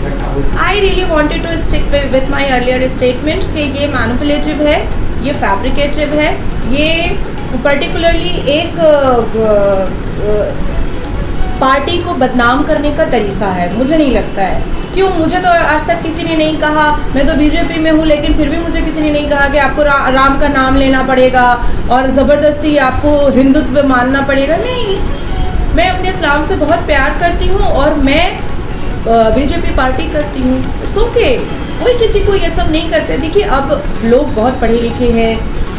घटना हो चुकी है। I really wanted to stick with my earlier statement कि ये manipulative है, ये fabricative है, ये particularly एक पार्टी को बदनाम करने का तरीका है, मुझे नहीं लगता है। क्यों? मुझे तो आज तक किसी ने नहीं कहा, मैं तो बीजेपी में हूँ, लेकिन फिर भी मुझे किसी ने नहीं कहा कि आपको राम का नाम लेना पड़ेगा और ज़बरदस्ती आपको हिंदुत्व मानना पड़ेगा। नहीं, मैं अपने इस्लाम से बहुत प्यार करती हूँ और मैं बीजेपी पार्टी करती हूँ। सो के कोई किसी को ये सब नहीं करते। देखिए, अब लोग बहुत पढ़े लिखे हैं,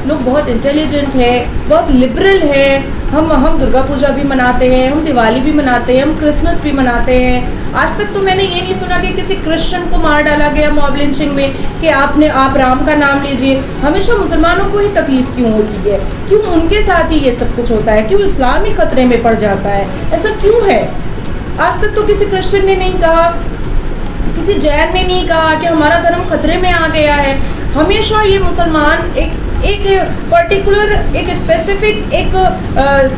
लोग बहुत इंटेलिजेंट है, बहुत लिबरल है। हम दुर्गा पूजा भी मनाते हैं, हम दिवाली भी मनाते हैं, हम क्रिसमस भी मनाते हैं। आज तक तो मैंने ये नहीं सुना कि किसी क्रिश्चियन को मार डाला गया मॉब लिंचिंग में कि आप राम का नाम लीजिए। हमेशा मुसलमानों को ही तकलीफ़ क्यों होती है? क्यों उनके साथ ही ये सब कुछ होता है? क्यों इस्लाम ही खतरे में पड़ जाता है? ऐसा क्यों है? आज तक तो किसी क्रिश्चियन ने नहीं कहा, किसी जैन ने नहीं कहा कि हमारा धर्म खतरे में आ गया है। हमेशा ये मुसलमान एक पर्टिकुलर, एक स्पेसिफिक एक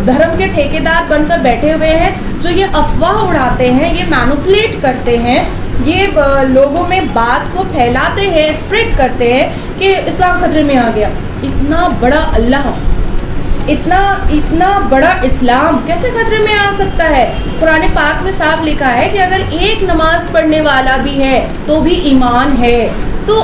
धर्म के ठेकेदार बनकर बैठे हुए हैं, जो ये अफवाह उड़ाते हैं, ये मैनिपुलेट करते हैं, ये लोगों में बात को फैलाते हैं, स्प्रेड करते हैं कि इस्लाम खतरे में आ गया। इतना बड़ा अल्लाह, इतना बड़ा इस्लाम कैसे खतरे में आ सकता है? कुरान पाक में साफ लिखा है कि अगर एक नमाज पढ़ने वाला भी है तो भी ईमान है। तो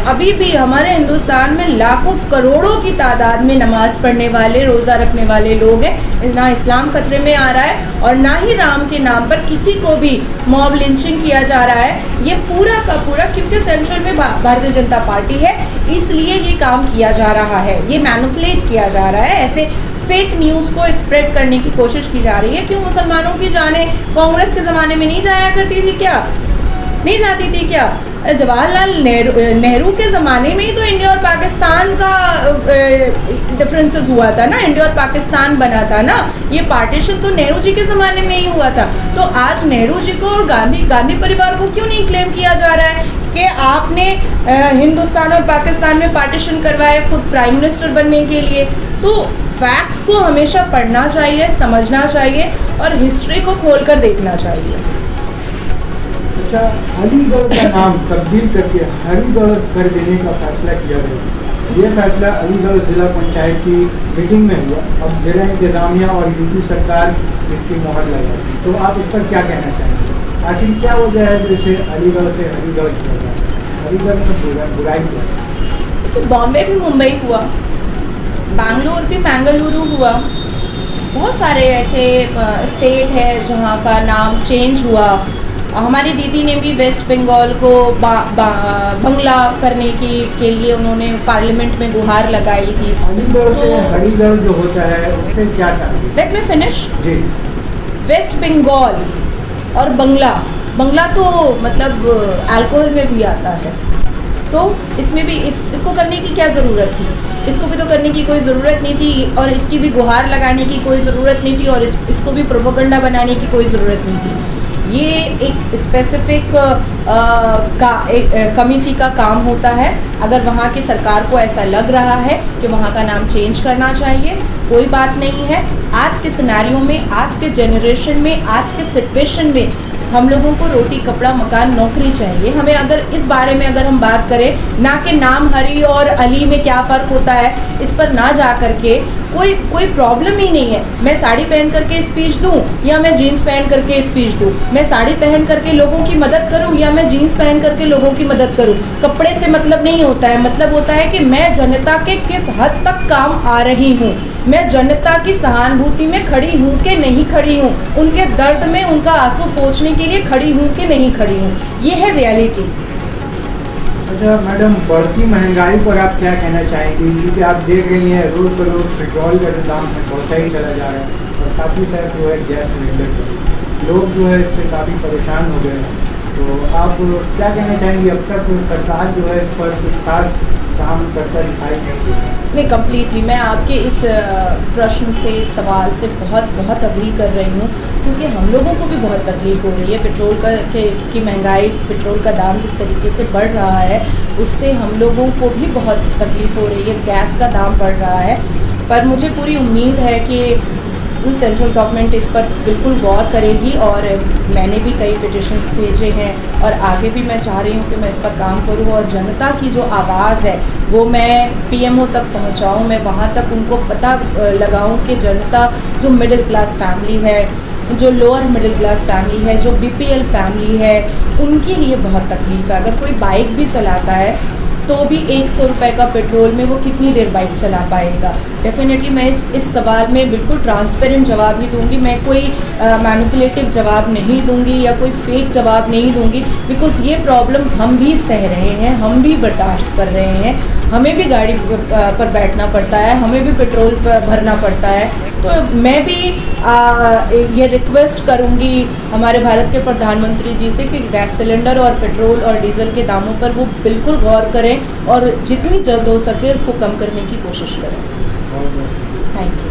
अभी भी हमारे हिंदुस्तान में लाखों करोड़ों की तादाद में नमाज पढ़ने वाले, रोज़ा रखने वाले लोग हैं। ना इस्लाम खतरे में आ रहा है और ना ही राम के नाम पर किसी को भी मॉब लिंचिंग किया जा रहा है। ये पूरा का पूरा क्योंकि सेंट्रल में भारतीय जनता पार्टी है, इसलिए ये काम किया जा रहा है, ये मैनिपुलेट किया जा रहा है। ऐसे फेक न्यूज़ को स्प्रेड करने की कोशिश की जा रही है। क्यों मुसलमानों की जानें कांग्रेस के ज़माने में नहीं जाया करती थी क्या? नहीं जाती थी क्या? जवाहरलाल नेहरू के ज़माने में ही तो इंडिया और पाकिस्तान का डिफरेंसेस हुआ था ना, इंडिया और पाकिस्तान बना था ना। ये पार्टीशन तो नेहरू जी के ज़माने में ही हुआ था। तो आज नेहरू जी को और गांधी परिवार को क्यों नहीं क्लेम किया जा रहा है कि आपने हिंदुस्तान और पाकिस्तान में पार्टीशन करवाया खुद प्राइम मिनिस्टर बनने के लिए? तो फैक्ट को हमेशा पढ़ना चाहिए, समझना चाहिए और हिस्ट्री को खोल कर देखना चाहिए। अच्छा, अलीगढ़ का नाम तब्दील करके हरिगढ़ कर देने का फैसला किया गया। ये फैसला अलीगढ़ ज़िला पंचायत की मीटिंग में हुआ। अब ज़िला इंतज़ामिया और यूपी सरकार इसकी मुहर लगाई। तो आप इस पर क्या कहना चाहेंगे? आखिर क्या वजह है जैसे अलीगढ़ से हरिगढ़ किया जाए? अलीगढ़ में बुराई क्या है? तो बॉम्बे भी मुंबई हुआ, बैंगलोर भी बेंगलुरु हुआ। बहुत सारे ऐसे स्टेट है जहाँ का नाम चेंज हुआ। हमारी दीदी ने भी वेस्ट बंगाल को बंगला करने के लिए उन्होंने पार्लियामेंट में गुहार लगाई थी। अलीगढ़ से हरिगढ़ जो होता है उससे क्या टारगेट? Let me finish. जी, वेस्ट बंगाल और बंगला तो मतलब अल्कोहल में भी आता है। तो इसमें भी इसको करने की क्या ज़रूरत थी? इसको भी तो करने की कोई ज़रूरत नहीं थी और इसकी भी गुहार लगाने की कोई ज़रूरत नहीं थी और इसको भी प्रोपेगेंडा बनाने की कोई ज़रूरत नहीं थी। ये एक स्पेसिफिक कमेटी का काम होता है। अगर वहाँ की सरकार को ऐसा लग रहा है कि वहाँ का नाम चेंज करना चाहिए, कोई बात नहीं है। आज के सिनेरियो में, आज के जनरेशन में, आज के सिचुएशन में हम लोगों को रोटी कपड़ा मकान नौकरी चाहिए। हमें अगर इस बारे में अगर हम बात करें ना कि नाम हरी और अली में क्या फ़र्क होता है, इस पर ना जा करके कोई प्रॉब्लम ही नहीं है। मैं साड़ी पहन करके स्पीच दूं या मैं जीन्स पहन करके स्पीच दूं, मैं साड़ी पहन करके लोगों की मदद करूं या मैं जीन्स पहन करके लोगों की मदद करूं, कपड़े से मतलब नहीं होता है। मतलब होता है कि मैं जनता के किस हद तक काम आ रही हूं, मैं जनता की सहानुभूति में खड़ी हूं कि नहीं खड़ी हूं, उनके दर्द में उनका आंसू पोंछने के लिए खड़ी हूं कि नहीं खड़ी हूं। ये है रियलिटी। अच्छा मैडम, बढ़ती महंगाई पर आप क्या कहना चाहेंगी? क्योंकि आप देख रही हैं रोज़ बरोज़ पेट्रोल का जो दाम है बढ़ता ही चला जा रहा है और साथ ही साथ जो है गैस सिलेंडर पर लोग जो है इससे काफ़ी परेशान हो गए हैं। तो आप क्या कहना चाहेंगी? अब तक सरकार जो है इस पर कुछ खास काम करता दिखाई नहीं दे रहा? नहीं, कम्प्लीटली मैं आपके इस प्रश्न से, इस सवाल से बहुत अग्री कर रही हूँ, क्योंकि हम लोगों को भी बहुत तकलीफ़ हो रही है। पेट्रोल की महंगाई, पेट्रोल का दाम जिस तरीके से बढ़ रहा है उससे हम लोगों को भी बहुत तकलीफ़ हो रही है। गैस का दाम बढ़ रहा है, पर मुझे पूरी उम्मीद है कि सेंट्रल गवर्नमेंट इस पर बिल्कुल गौर करेगी और मैंने भी कई पिटिशन्स भेजे हैं और आगे भी मैं चाह रही हूँ कि मैं इस पर काम करूँ और जनता की जो आवाज़ है वो मैं पीएमओ तक पहुँचाऊँ, मैं वहाँ तक उनको पता लगाऊँ कि जनता जो मिडिल क्लास फैमिली है, जो लोअर मिडिल क्लास फैमिली है, जो बीपीएल फैमिली है, उनके लिए बहुत तकलीफ़ है। अगर कोई बाइक भी चलाता है तो भी 100 रुपये का पेट्रोल में वो कितनी देर बाइक चला पाएगा। डेफिनेटली मैं इस सवाल में बिल्कुल ट्रांसपेरेंट जवाब ही दूंगी, मैं कोई मैनिपुलेटिव जवाब नहीं दूंगी या कोई फेक जवाब नहीं दूंगी, बिकॉज़ ये प्रॉब्लम हम भी सह रहे हैं, हम भी बर्दाश्त कर रहे हैं, हमें भी गाड़ी पर बैठना पड़ता है, हमें भी पेट्रोल भरना पड़ता है। तो मैं भी ये रिक्वेस्ट करूंगी हमारे भारत के प्रधानमंत्री जी से कि गैस सिलेंडर और पेट्रोल और डीजल के दामों पर वो बिल्कुल गौर करें और जितनी जल्द हो सके उसको कम करने की कोशिश करें। Thank you.